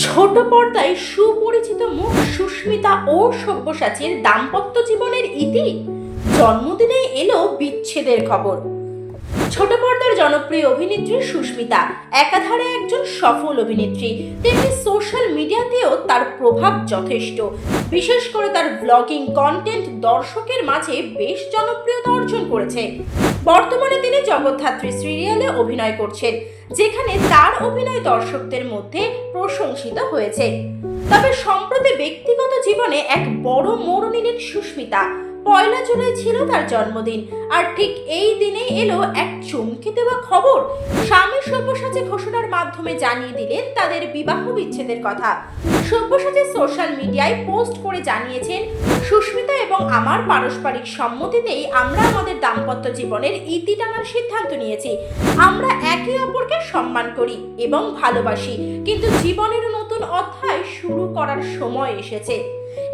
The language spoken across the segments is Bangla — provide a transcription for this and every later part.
ছোট পর্দায় সুপরিচিত মুখ সুস্মিতা ও সব্যসাচীর দাম্পত্য জীবনের ইতি। জন্মদিনে এলো বিচ্ছেদের খবর। ছোট পর্দার জনপ্রিয় অভিনেত্রী সুস্মিতা একাধারে একজন সফল অভিনেত্রী, তেমনি সোশ্যাল মিডিয়াতেও তার প্রভাব যথেষ্ট। বিশেষ করে তার ব্লগিং কন্টেন্ট দর্শকের মাঝে বেশ জনপ্রিয়তা অর্জন করেছে। বর্তমানে তিনি জগদ্ধাত্রী সিরিয়ালে অভিনয় করছেন, যেখানে তার অভিনয় দর্শকদের মধ্যে প্রশংসিত হয়েছে। তবে সম্প্রতি ব্যক্তিগত জীবনে এক বড় মোড় নিলেন সুস্মিতা। 1 জুলাই ছিল তার জন্মদিন, আর ঠিক এই দিনেই এলো এক চমকে দেওয়া খবর। স্বামী সব্যসাচী ঘোষণার মাধ্যমে জানিয়ে দিলেন তাদের বিবাহ বিচ্ছেদের কথা। সব্যসাচী সোশ্যাল মিডিয়ায় পোস্ট করে জানিয়েছেন, সুস্মিতা এবং আমার পারস্পরিক সম্মতিতেই আমরা আমাদের দাম্পত্য জীবনের ইতি টানার সিদ্ধান্ত নিয়েছি। আমরা একে অপরকে সম্মান করি এবং ভালোবাসি, কিন্তু জীবনের নতুন অধ্যায় শুরু করার সময় এসেছে।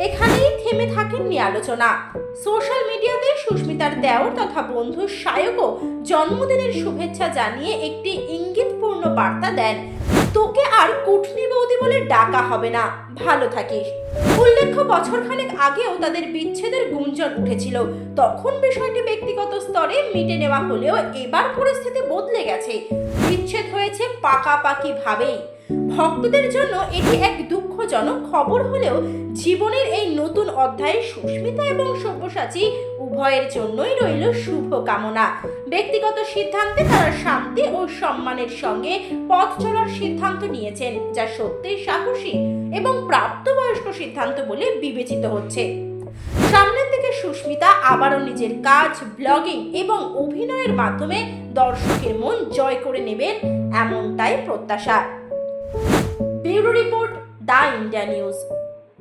এখানেই থেমে থাকেননি আলোচনা। সোশ্যাল মিডিয়াতে সুস্মিতার দেওর তথা বন্ধু সায়কও জন্মদিনের শুভেচ্ছা জানিয়ে একটি ইঙ্গিতপূর্ণ বার্তা দেন, তোকে আর কুটনি বৌদি বলে ডাকা হবে না, ভালো থাকিস। উল্লেখ্য, বছরখানেক আগেও তাদের বিচ্ছেদের গুঞ্জন উঠেছিল। তখন বিষয়টি ব্যক্তিগত স্তরে মিটে নেওয়া হলেও এবার পরিস্থিতি বদলে গেছে। বিচ্ছেদ হয়েছে পাকাপাকি ভাবেই। ভক্তদের জন্য এটি এক দুঃখজনক খবর হলেও জীবনের এই নতুন অধ্যায়ে সুস্মিতা এবং সব্যসাচী উভয়ের জন্যই রইল শুভ কামনা। ব্যক্তিগত সিদ্ধান্তে তারা শান্তি ও সম্মানের সঙ্গে পথ চলার সিদ্ধান্ত নিয়েছেন, যা সত্যিই সাহসী এবং প্রাপ্তবয়স্ক সিদ্ধান্ত বলে বিবেচিত হচ্ছে। সামনের দিকে সুস্মিতা আবারও নিজের কাজ, ব্লগিং এবং অভিনয়ের মাধ্যমে দর্শকের মন জয় করে নেবেন, এমনটাই প্রত্যাশা। Bureau report, the India news.